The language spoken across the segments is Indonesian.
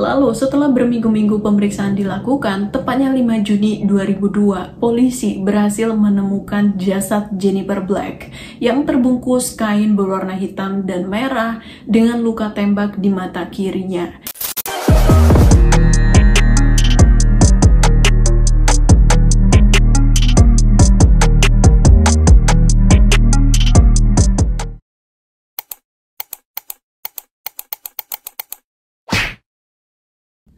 Lalu setelah berminggu-minggu pemeriksaan dilakukan, tepatnya 5 Juni 2002, polisi berhasil menemukan jasad Jennifer Black yang terbungkus kain berwarna hitam dan merah dengan luka tembak di mata kirinya.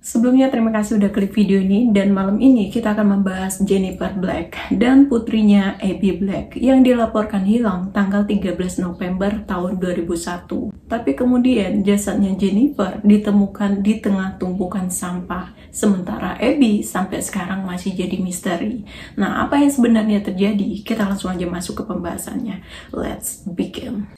Sebelumnya terima kasih udah klik video ini, dan malam ini kita akan membahas Jennifer Black dan putrinya Abby Black yang dilaporkan hilang tanggal 13 November tahun 2001. Tapi kemudian jasadnya Jennifer ditemukan di tengah tumpukan sampah, sementara Abby sampai sekarang masih jadi misteri. Nah, apa yang sebenarnya terjadi? Kita langsung aja masuk ke pembahasannya. Let's begin.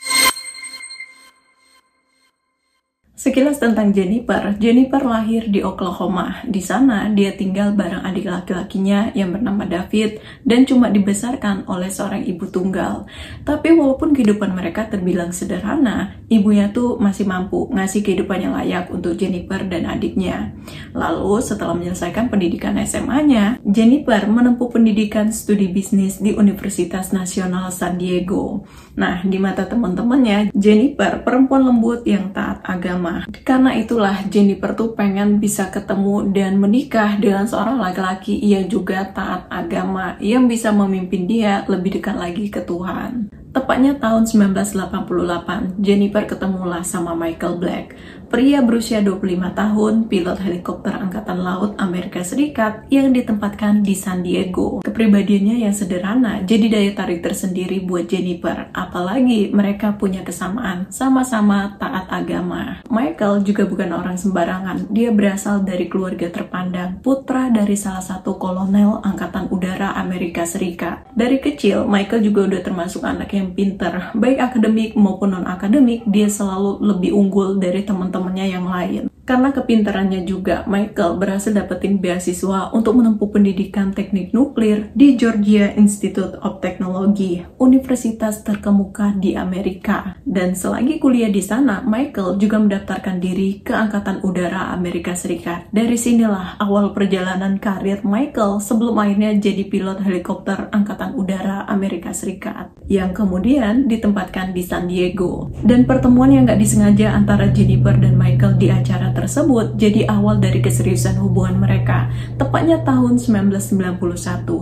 Sekilas tentang Jennifer. Jennifer lahir di Oklahoma. Di sana dia tinggal bareng adik laki-lakinya yang bernama David dan cuma dibesarkan oleh seorang ibu tunggal. Tapi walaupun kehidupan mereka terbilang sederhana, ibunya tuh masih mampu ngasih kehidupan yang layak untuk Jennifer dan adiknya. Lalu setelah menyelesaikan pendidikan SMA-nya, Jennifer menempuh pendidikan studi bisnis di Universitas Nasional San Diego. Nah, di mata teman-temannya, Jennifer perempuan lembut yang taat agama. Karena itulah Jennifer tuh pengen bisa ketemu dan menikah dengan seorang laki-laki yang juga taat agama, yang bisa memimpin dia lebih dekat lagi ke Tuhan. Tepatnya tahun 1988, Jennifer ketemulah sama Michael Black, pria berusia 25 tahun, pilot helikopter Angkatan Laut Amerika Serikat yang ditempatkan di San Diego. Kepribadiannya yang sederhana jadi daya tarik tersendiri buat Jennifer, apalagi mereka punya kesamaan, sama-sama taat agama. Michael juga bukan orang sembarangan, dia berasal dari keluarga terpandang, putra dari salah satu kolonel Angkatan Udara Amerika Serikat. Dari kecil, Michael juga udah termasuk anak yang pinter, baik akademik maupun non-akademik, dia selalu lebih unggul dari teman-temannya yang lain. Karena kepintarannya juga, Michael berhasil dapetin beasiswa untuk menempuh pendidikan teknik nuklir di Georgia Institute of Technology, universitas terkemuka di Amerika. Dan selagi kuliah di sana, Michael juga mendaftarkan diri ke Angkatan Udara Amerika Serikat. Dari sinilah awal perjalanan karir Michael sebelum akhirnya jadi pilot helikopter Angkatan Udara Amerika Serikat, yang kemudian ditempatkan di San Diego. Dan pertemuan yang gak disengaja antara Jennifer dan Michael di acara tersebut jadi awal dari keseriusan hubungan mereka. Tepatnya tahun 1991,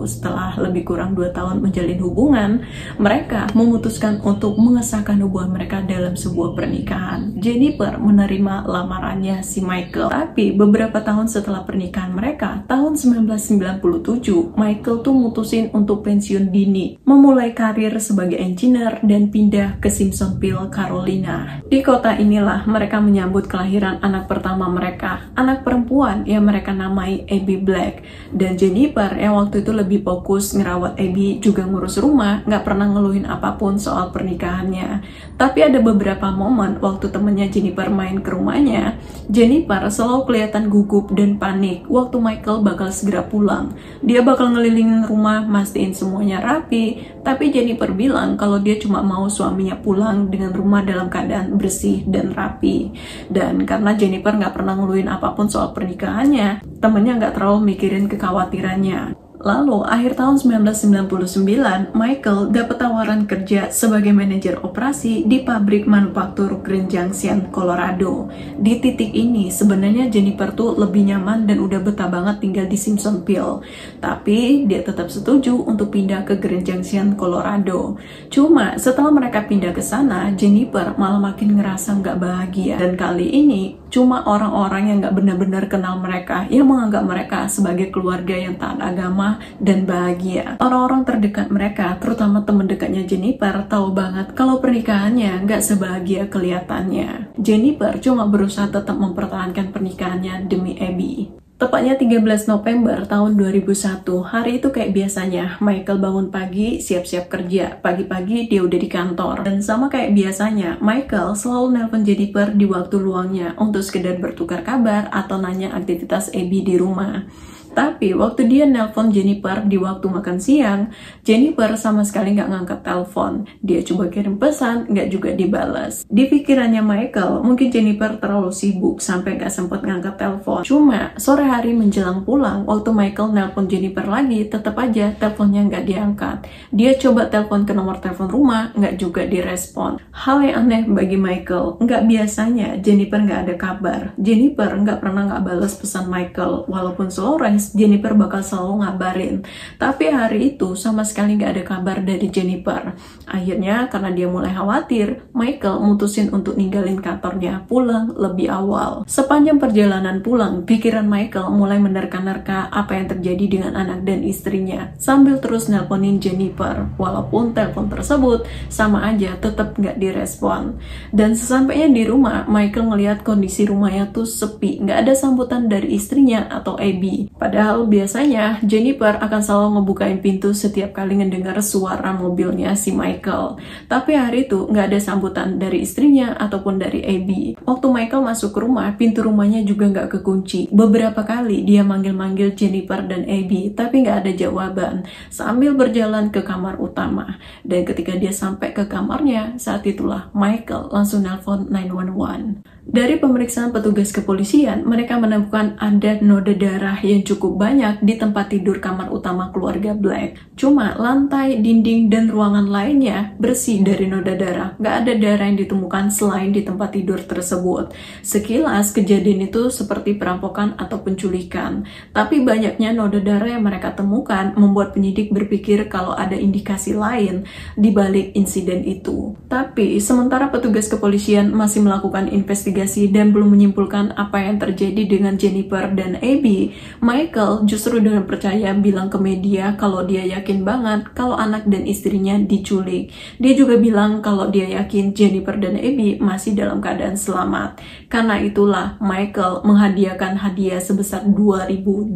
setelah lebih kurang 2 tahun menjalin hubungan, mereka memutuskan untuk mengesahkan hubungan mereka dalam sebuah pernikahan. Jennifer menerima lamarannya si Michael. Tapi beberapa tahun setelah pernikahan mereka, tahun 1997, Michael tuh mutusin untuk pensiun dini, memulai karir sebagai engineer dan pindah ke Simpsonville, Carolina. Di kota inilah mereka menyambut kelahiran anak pertama mereka, anak perempuan yang mereka namai Abby Black. Dan Jennifer yang waktu itu lebih fokus ngerawat Abby, juga ngurus rumah, nggak pernah ngeluhin apapun soal pernikahannya. Tapi ada beberapa momen waktu temennya Jennifer main ke rumahnya, Jennifer selalu kelihatan gugup dan panik waktu Michael bakal segera pulang. Dia bakal ngelilingin rumah, mastiin semuanya rapi, tapi Jennifer bilang kalau dia cuma mau suaminya pulang dengan rumah dalam keadaan bersih dan rapi. Dan karena Jennifer nggak pernah ngeluhin apapun soal pernikahannya, temennya nggak terlalu mikirin kekhawatirannya. Lalu, akhir tahun 1999, Michael dapat tawaran kerja sebagai manajer operasi di pabrik manufaktur Grand Junction, Colorado. Di titik ini, sebenarnya Jennifer tuh lebih nyaman dan udah betah banget tinggal di Simpsonville. Tapi, dia tetap setuju untuk pindah ke Grand Junction, Colorado. Cuma, setelah mereka pindah ke sana, Jennifer malah makin ngerasa nggak bahagia. Dan kali ini, cuma orang-orang yang nggak benar-benar kenal mereka, yang menganggap mereka sebagai keluarga yang taat agama dan bahagia. Orang-orang terdekat mereka, terutama teman dekatnya Jennifer, tahu banget kalau pernikahannya nggak sebahagia kelihatannya. Jennifer cuma berusaha tetap mempertahankan pernikahannya demi Abby. Tepatnya 13 November tahun 2001, hari itu kayak biasanya, Michael bangun pagi, siap-siap kerja. Pagi-pagi dia udah di kantor. Dan sama kayak biasanya, Michael selalu nelpon Jennifer di waktu luangnya untuk sekedar bertukar kabar atau nanya aktivitas Abby di rumah. Tapi waktu dia nelpon Jennifer di waktu makan siang, Jennifer sama sekali nggak ngangkat telepon. Dia coba kirim pesan, nggak juga dibalas. Di pikirannya Michael, mungkin Jennifer terlalu sibuk sampai nggak sempat ngangkat telepon. Cuma sore hari menjelang pulang, waktu Michael nelpon Jennifer lagi, tetap aja teleponnya nggak diangkat. Dia coba telepon ke nomor telepon rumah, nggak juga direspon. Hal yang aneh bagi Michael, nggak biasanya Jennifer nggak ada kabar. Jennifer nggak pernah nggak balas pesan Michael, walaupun sore Jennifer bakal selalu ngabarin. Tapi hari itu sama sekali nggak ada kabar dari Jennifer. Akhirnya karena dia mulai khawatir, Michael mutusin untuk ninggalin kantornya, pulang lebih awal. Sepanjang perjalanan pulang, pikiran Michael mulai menerka-nerka apa yang terjadi dengan anak dan istrinya, sambil terus nelponin Jennifer, walaupun telepon tersebut sama aja tetap nggak direspon. Dan sesampainya di rumah, Michael ngelihat kondisi rumahnya tuh sepi, nggak ada sambutan dari istrinya atau Abby. Padahal biasanya Jennifer akan selalu ngebukain pintu setiap kali ngedengar suara mobilnya si Michael. Tapi hari itu nggak ada sambutan dari istrinya ataupun dari Abby. Waktu Michael masuk ke rumah, pintu rumahnya juga nggak kekunci. Beberapa kali dia manggil-manggil Jennifer dan Abby, tapi nggak ada jawaban. Sambil berjalan ke kamar utama. Dan ketika dia sampai ke kamarnya, saat itulah Michael langsung nelpon 911. Dari pemeriksaan petugas kepolisian, mereka menemukan ada noda darah yang cukup banyak di tempat tidur kamar utama keluarga Black. Cuma lantai, dinding, dan ruangan lainnya bersih dari noda darah. Nggak ada darah yang ditemukan selain di tempat tidur tersebut. Sekilas, kejadian itu seperti perampokan atau penculikan. Tapi banyaknya noda darah yang mereka temukan membuat penyidik berpikir kalau ada indikasi lain di balik insiden itu. Tapi, sementara petugas kepolisian masih melakukan investigasi dan belum menyimpulkan apa yang terjadi dengan Jennifer dan Abby, Michael justru dengan percaya bilang ke media kalau dia yakin banget kalau anak dan istrinya diculik. Dia juga bilang kalau dia yakin Jennifer dan Abby masih dalam keadaan selamat. Karena itulah Michael menghadiahkan hadiah sebesar $2.000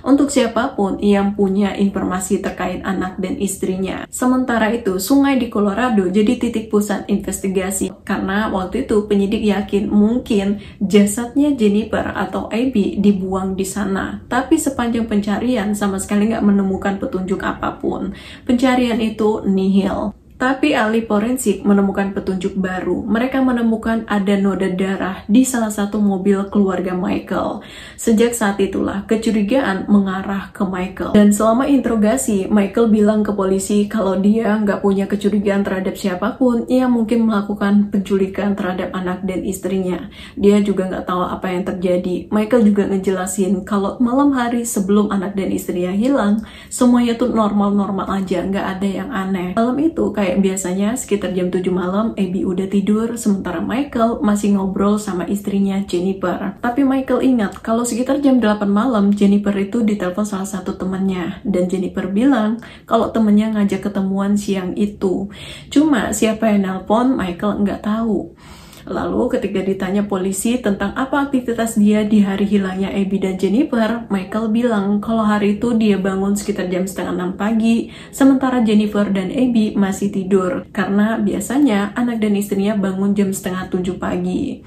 untuk siapapun yang punya informasi terkait anak dan istrinya. Sementara itu, sungai di Colorado jadi titik pusat investigasi karena waktu itu penyidik yakin mungkin jasadnya Jennifer atau Abby dibuang di sana. Tapi sepanjang pencarian sama sekali nggak menemukan petunjuk apapun. Pencarian itu nihil. Tapi ahli forensik menemukan petunjuk baru. Mereka menemukan ada noda darah di salah satu mobil keluarga Michael. Sejak saat itulah kecurigaan mengarah ke Michael. Dan selama interogasi, Michael bilang ke polisi kalau dia nggak punya kecurigaan terhadap siapapun yang mungkin melakukan penculikan terhadap anak dan istrinya. Dia juga nggak tahu apa yang terjadi. Michael juga ngejelasin kalau malam hari sebelum anak dan istrinya hilang, semuanya tuh normal-normal aja, nggak ada yang aneh. Malam itu kayak biasanya sekitar jam 7 malam, Abby udah tidur, sementara Michael masih ngobrol sama istrinya Jennifer. Tapi Michael ingat kalau sekitar jam 8 malam, Jennifer itu ditelepon salah satu temannya. Dan Jennifer bilang kalau temennya ngajak ketemuan siang itu. Cuma siapa yang nelpon, Michael nggak tahu. Lalu ketika ditanya polisi tentang apa aktivitas dia di hari hilangnya Abby dan Jennifer, Michael bilang kalau hari itu dia bangun sekitar jam 5:30 pagi, sementara Jennifer dan Abby masih tidur, karena biasanya anak dan istrinya bangun jam 6:30 pagi.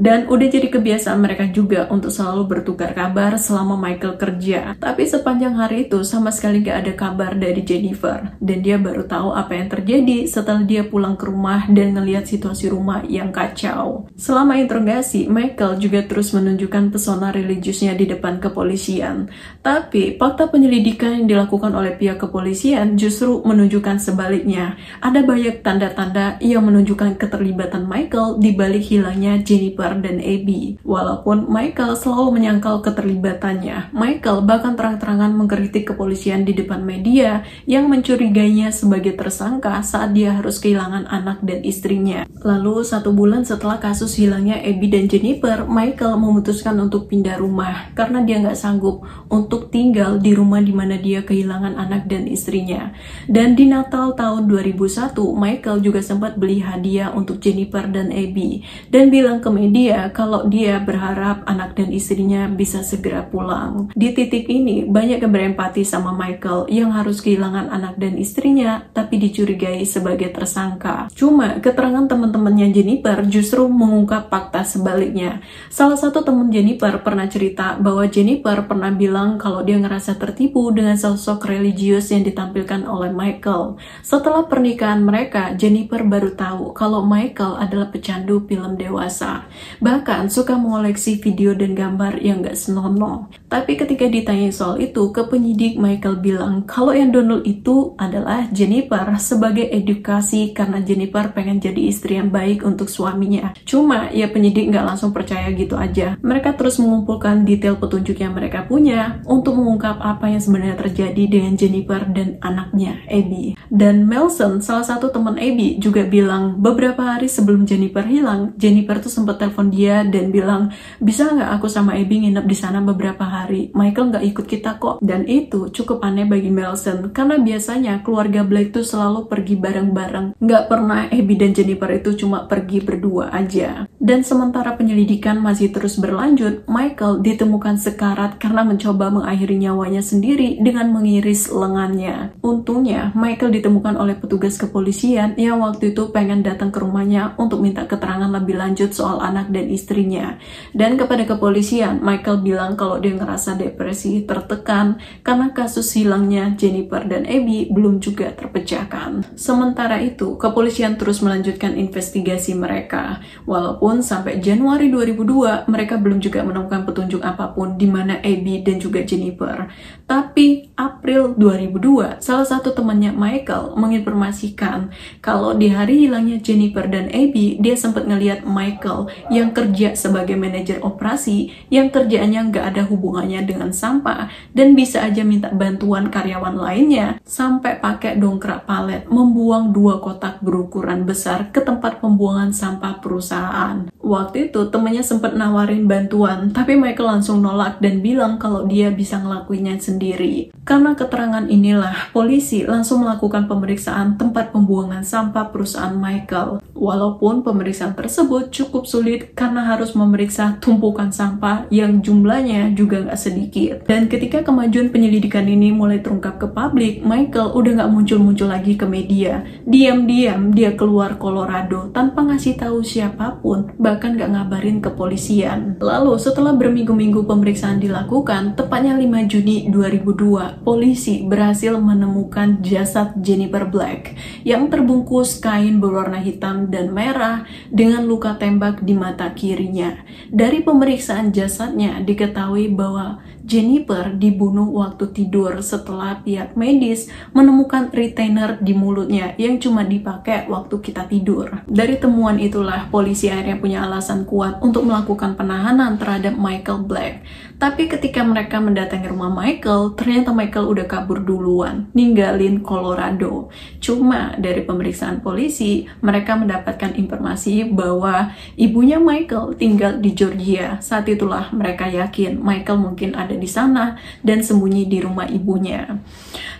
Dan udah jadi kebiasaan mereka juga untuk selalu bertukar kabar selama Michael kerja. Tapi sepanjang hari itu sama sekali gak ada kabar dari Jennifer. Dan dia baru tahu apa yang terjadi setelah dia pulang ke rumah dan ngelihat situasi rumah yang kacau. Selama interogasi, Michael juga terus menunjukkan pesona religiusnya di depan kepolisian. Tapi fakta penyelidikan yang dilakukan oleh pihak kepolisian justru menunjukkan sebaliknya. Ada banyak tanda-tanda yang menunjukkan keterlibatan Michael di balik hilangnya Jennifer dan Abby. Walaupun Michael selalu menyangkal keterlibatannya, Michael bahkan terang-terangan mengkritik kepolisian di depan media yang mencurigainya sebagai tersangka saat dia harus kehilangan anak dan istrinya. Lalu 1 bulan setelah kasus hilangnya Abby dan Jennifer, Michael memutuskan untuk pindah rumah karena dia nggak sanggup untuk tinggal di rumah di mana dia kehilangan anak dan istrinya. Dan di Natal tahun 2001, Michael juga sempat beli hadiah untuk Jennifer dan Abby dan bilang ke media dia kalau dia berharap anak dan istrinya bisa segera pulang. Di titik ini, banyak yang berempati sama Michael yang harus kehilangan anak dan istrinya tapi dicurigai sebagai tersangka. Cuma keterangan teman-temannya Jennifer justru mengungkap fakta sebaliknya. Salah satu teman Jennifer pernah cerita bahwa Jennifer pernah bilang kalau dia ngerasa tertipu dengan sosok religius yang ditampilkan oleh Michael. Setelah pernikahan mereka, Jennifer baru tahu kalau Michael adalah pecandu film dewasa. Bahkan suka mengoleksi video dan gambar yang gak senonoh. Tapi ketika ditanya soal itu ke penyidik, Michael bilang kalau yang download itu adalah Jennifer sebagai edukasi karena Jennifer pengen jadi istri yang baik untuk suaminya. Cuma ya penyidik gak langsung percaya gitu aja. Mereka terus mengumpulkan detail petunjuk yang mereka punya untuk mengungkap apa yang sebenarnya terjadi dengan Jennifer dan anaknya, Abby. Dan Melson, salah satu teman Abby, juga bilang beberapa hari sebelum Jennifer hilang, Jennifer tuh sempat telepon dia dan bilang, bisa nggak aku sama Abby nginep di sana beberapa hari? Michael nggak ikut kita kok. Dan itu cukup aneh bagi Melson, karena biasanya keluarga Blake tuh selalu pergi bareng-bareng. Nggak pernah Abby dan Jennifer itu cuma pergi berdua aja. Dan sementara penyelidikan masih terus berlanjut, Michael ditemukan sekarat karena mencoba mengakhiri nyawanya sendiri dengan mengiris lengannya. Untungnya, Michael ditemukan oleh petugas kepolisian yang waktu itu pengen datang ke rumahnya untuk minta keterangan lebih lanjut soal anak dan istrinya. Dan kepada kepolisian, Michael bilang kalau dia ngerasa depresi, tertekan karena kasus hilangnya Jennifer dan Abby belum juga terpecahkan. Sementara itu, kepolisian terus melanjutkan investigasi mereka. Walaupun sampai Januari 2002, mereka belum juga menemukan petunjuk apapun di mana Abby dan juga Jennifer. Tapi April 2002, salah satu temannya Michael menginformasikan kalau di hari hilangnya Jennifer dan Abby, dia sempat ngelihat Michael yang kerja sebagai manajer operasi yang kerjaannya nggak ada hubungannya dengan sampah dan bisa aja minta bantuan karyawan lainnya sampai pakai dongkrak palet membuang 2 kotak berukuran besar ke tempat pembuangan sampah perusahaan. Waktu itu temannya sempat nawarin bantuan, tapi Michael langsung nolak dan bilang kalau dia bisa ngelakuinnya sendiri. Karena keterangan inilah, polisi langsung melakukan pemeriksaan tempat pembuangan sampah perusahaan Michael. Walaupun pemeriksaan tersebut cukup sulit karena harus memeriksa tumpukan sampah yang jumlahnya juga nggak sedikit. Dan ketika kemajuan penyelidikan ini mulai terungkap ke publik, Michael udah nggak muncul-muncul lagi ke media. Diam-diam dia keluar Colorado tanpa ngasih tahu siapapun, bahkan nggak ngabarin kepolisian. Lalu setelah berminggu-minggu pemeriksaan dilakukan, tepatnya 5 Juni 2002, polisi berhasil menemukan jasad Jennifer Blake yang terbungkus kain berwarna hitam dan merah dengan luka tembak di mata kirinya. Dari pemeriksaan jasadnya diketahui bahwa Jennifer dibunuh waktu tidur setelah pihak medis menemukan retainer di mulutnya yang cuma dipakai waktu kita tidur. Dari temuan itulah polisi akhirnya punya alasan kuat untuk melakukan penahanan terhadap Michael Blake. Tapi ketika mereka mendatangi rumah Michael, ternyata Michael udah kabur duluan, ninggalin Colorado. Cuma dari pemeriksaan polisi, mereka mendapatkan informasi bahwa ibunya Michael tinggal di Georgia. Saat itulah mereka yakin Michael mungkin ada di sana dan sembunyi di rumah ibunya.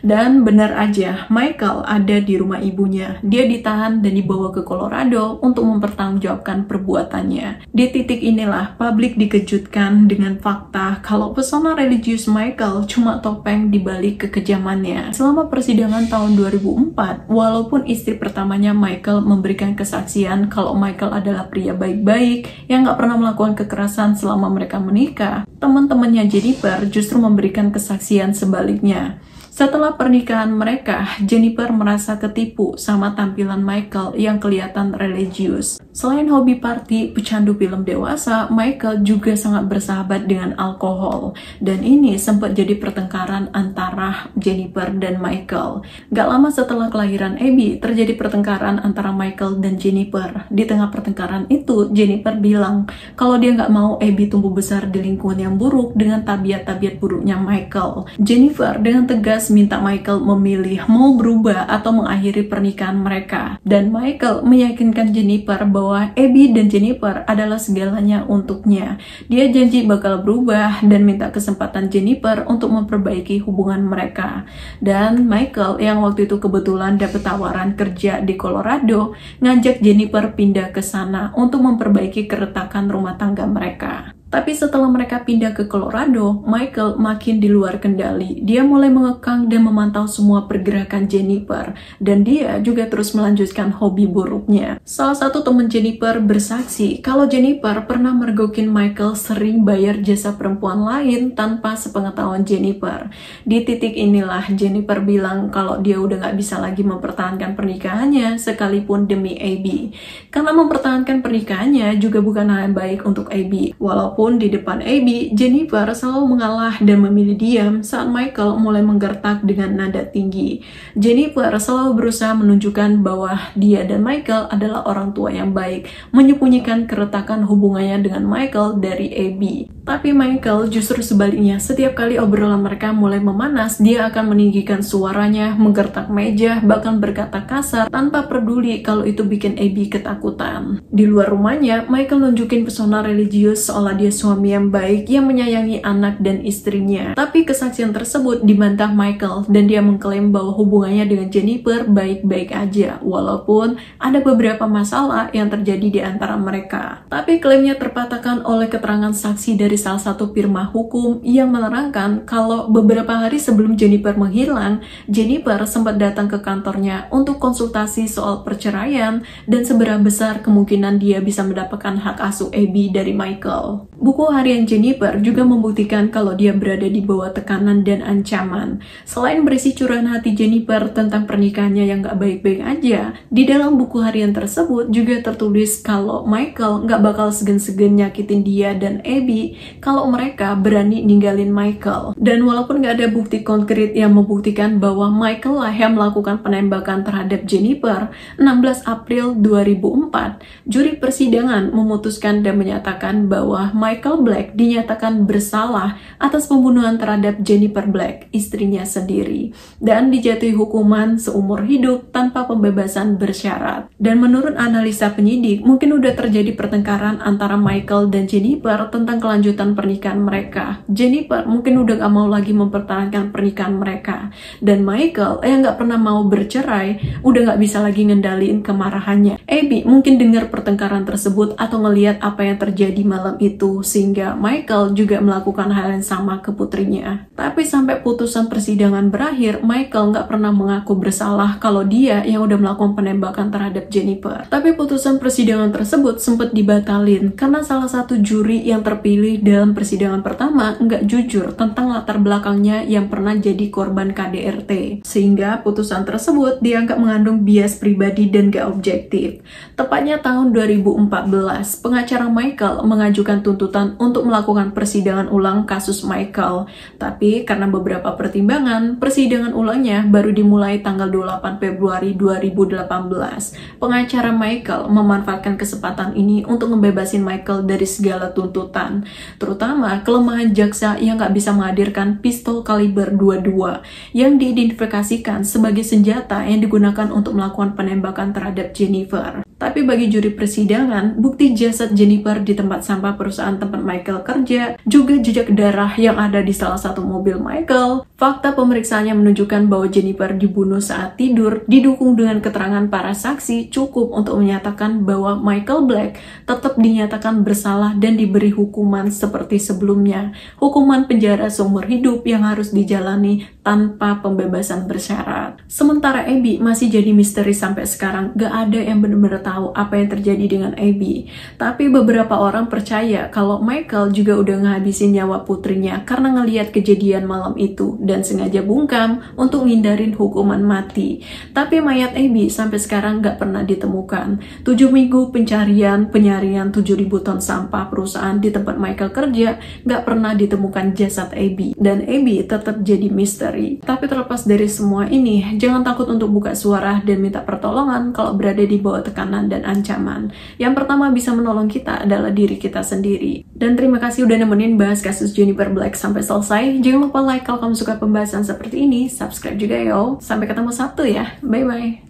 Dan benar aja, Michael ada di rumah ibunya. Dia ditahan dan dibawa ke Colorado untuk mempertanggungjawabkan perbuatannya. Di titik inilah publik dikejutkan dengan fakta kalau pesona religius Michael cuma topeng dibalik kekejamannya. Selama persidangan tahun 2004, walaupun istri pertamanya Michael memberikan kesaksian kalau Michael adalah pria baik-baik yang gak pernah melakukan kekerasan selama mereka menikah, teman-temannya Jennifer justru memberikan kesaksian sebaliknya. Setelah pernikahan mereka, Jennifer merasa ketipu sama tampilan Michael yang kelihatan religius. Selain hobi party, pecandu film dewasa, Michael juga sangat bersahabat dengan alkohol. Dan ini sempat jadi pertengkaran antara Jennifer dan Michael. Gak lama setelah kelahiran Abby, terjadi pertengkaran antara Michael dan Jennifer. Di tengah pertengkaran itu, Jennifer bilang kalau dia gak mau Abby tumbuh besar di lingkungan yang buruk dengan tabiat-tabiat buruknya Michael. Jennifer dengan tegas jelas minta Michael memilih mau berubah atau mengakhiri pernikahan mereka. Dan Michael meyakinkan Jennifer bahwa Abby dan Jennifer adalah segalanya untuknya. Dia janji bakal berubah dan minta kesempatan Jennifer untuk memperbaiki hubungan mereka. Dan Michael yang waktu itu kebetulan dapet tawaran kerja di Colorado, ngajak Jennifer pindah ke sana untuk memperbaiki keretakan rumah tangga mereka. Tapi setelah mereka pindah ke Colorado, Michael makin di luar kendali. Dia mulai mengekang dan memantau semua pergerakan Jennifer. Dan dia juga terus melanjutkan hobi buruknya. Salah satu teman Jennifer bersaksi kalau Jennifer pernah mergokin Michael sering bayar jasa perempuan lain tanpa sepengetahuan Jennifer. Di titik inilah Jennifer bilang kalau dia udah gak bisa lagi mempertahankan pernikahannya sekalipun demi Abby. Karena mempertahankan pernikahannya juga bukan hal yang baik untuk Abby. Walaupun di depan Abby, Jennifer selalu mengalah dan memilih diam saat Michael mulai menggertak dengan nada tinggi. Jennifer selalu berusaha menunjukkan bahwa dia dan Michael adalah orang tua yang baik, menyembunyikan keretakan hubungannya dengan Michael dari Abby. Tapi Michael justru sebaliknya, setiap kali obrolan mereka mulai memanas, dia akan meninggikan suaranya, menggertak meja, bahkan berkata kasar tanpa peduli kalau itu bikin Abby ketakutan. Di luar rumahnya, Michael nunjukin pesona religius seolah dia suami yang baik yang menyayangi anak dan istrinya. Tapi kesaksian tersebut dibantah Michael dan dia mengklaim bahwa hubungannya dengan Jennifer baik-baik aja walaupun ada beberapa masalah yang terjadi di antara mereka. Tapi klaimnya terpatahkan oleh keterangan saksi dari salah satu firma hukum yang menerangkan kalau beberapa hari sebelum Jennifer menghilang, Jennifer sempat datang ke kantornya untuk konsultasi soal perceraian dan seberapa besar kemungkinan dia bisa mendapatkan hak asuh Abby dari Michael. Buku harian Jennifer juga membuktikan kalau dia berada di bawah tekanan dan ancaman. Selain berisi curahan hati Jennifer tentang pernikahannya yang gak baik-baik aja, di dalam buku harian tersebut juga tertulis kalau Michael gak bakal segan-segan nyakitin dia dan Abby kalau mereka berani ninggalin Michael. Dan walaupun gak ada bukti konkret yang membuktikan bahwa Michael lah yang melakukan penembakan terhadap Jennifer, 16 April 2004, juri persidangan memutuskan dan menyatakan bahwa Michael Black dinyatakan bersalah atas pembunuhan terhadap Jennifer Black, istrinya sendiri, dan dijatuhi hukuman seumur hidup tanpa pembebasan bersyarat. Dan menurut analisa penyidik, mungkin udah terjadi pertengkaran antara Michael dan Jennifer tentang kelanjutan pernikahan mereka. Jennifer mungkin udah gak mau lagi mempertahankan pernikahan mereka, dan Michael yang gak pernah mau bercerai udah gak bisa lagi ngendaliin kemarahannya. Abby mungkin dengar pertengkaran tersebut atau ngelihat apa yang terjadi malam itu, sehingga Michael juga melakukan hal yang sama ke putrinya. Tapi sampai putusan persidangan berakhir, Michael nggak pernah mengaku bersalah kalau dia yang udah melakukan penembakan terhadap Jennifer. Tapi putusan persidangan tersebut sempat dibatalin karena salah satu juri yang terpilih dalam persidangan pertama nggak jujur tentang latar belakangnya yang pernah jadi korban KDRT. Sehingga putusan tersebut dianggap mengandung bias pribadi dan gak objektif. Tepatnya tahun 2014, pengacara Michael mengajukan tuntutan untuk melakukan persidangan ulang kasus Michael. Tapi karena beberapa pertimbangan, persidangan ulangnya baru dimulai tanggal 28 Februari 2018. Pengacara Michael memanfaatkan kesempatan ini untuk ngebebasin Michael dari segala tuntutan, terutama kelemahan jaksa yang gak bisa menghadirkan pistol kaliber 22 yang diidentifikasikan sebagai senjata yang digunakan untuk melakukan penembakan terhadap Jennifer. Tapi bagi juri persidangan, bukti jasad Jennifer di tempat sampah perusahaan tempat Michael kerja, juga jejak darah yang ada di salah satu mobil Michael, fakta pemeriksaannya menunjukkan bahwa Jennifer dibunuh saat tidur, didukung dengan keterangan para saksi cukup untuk menyatakan bahwa Michael Black tetap dinyatakan bersalah dan diberi hukuman seperti sebelumnya, hukuman penjara seumur hidup yang harus dijalani tanpa pembebasan bersyarat. Sementara Abby masih jadi misteri sampai sekarang, gak ada yang benar-benar tahu apa yang terjadi dengan Abby. Tapi beberapa orang percaya kalau Michael juga udah ngehabisin nyawa putrinya karena ngelihat kejadian malam itu dan sengaja bungkam untuk ngindarin hukuman mati. Tapi mayat Abby sampai sekarang gak pernah ditemukan. 7 minggu penyaringan 7.000 ton sampah perusahaan di tempat Michael kerja, gak pernah ditemukan jasad Abby. Dan Abby tetap jadi misteri. hari. Tapi terlepas dari semua ini, jangan takut untuk buka suara dan minta pertolongan kalau berada di bawah tekanan dan ancaman. Yang pertama bisa menolong kita adalah diri kita sendiri. Dan terima kasih udah nemenin bahas kasus Jennifer Black sampai selesai. Jangan lupa like kalau kamu suka pembahasan seperti ini, subscribe juga yo. Sampai ketemu Sabtu ya, bye-bye.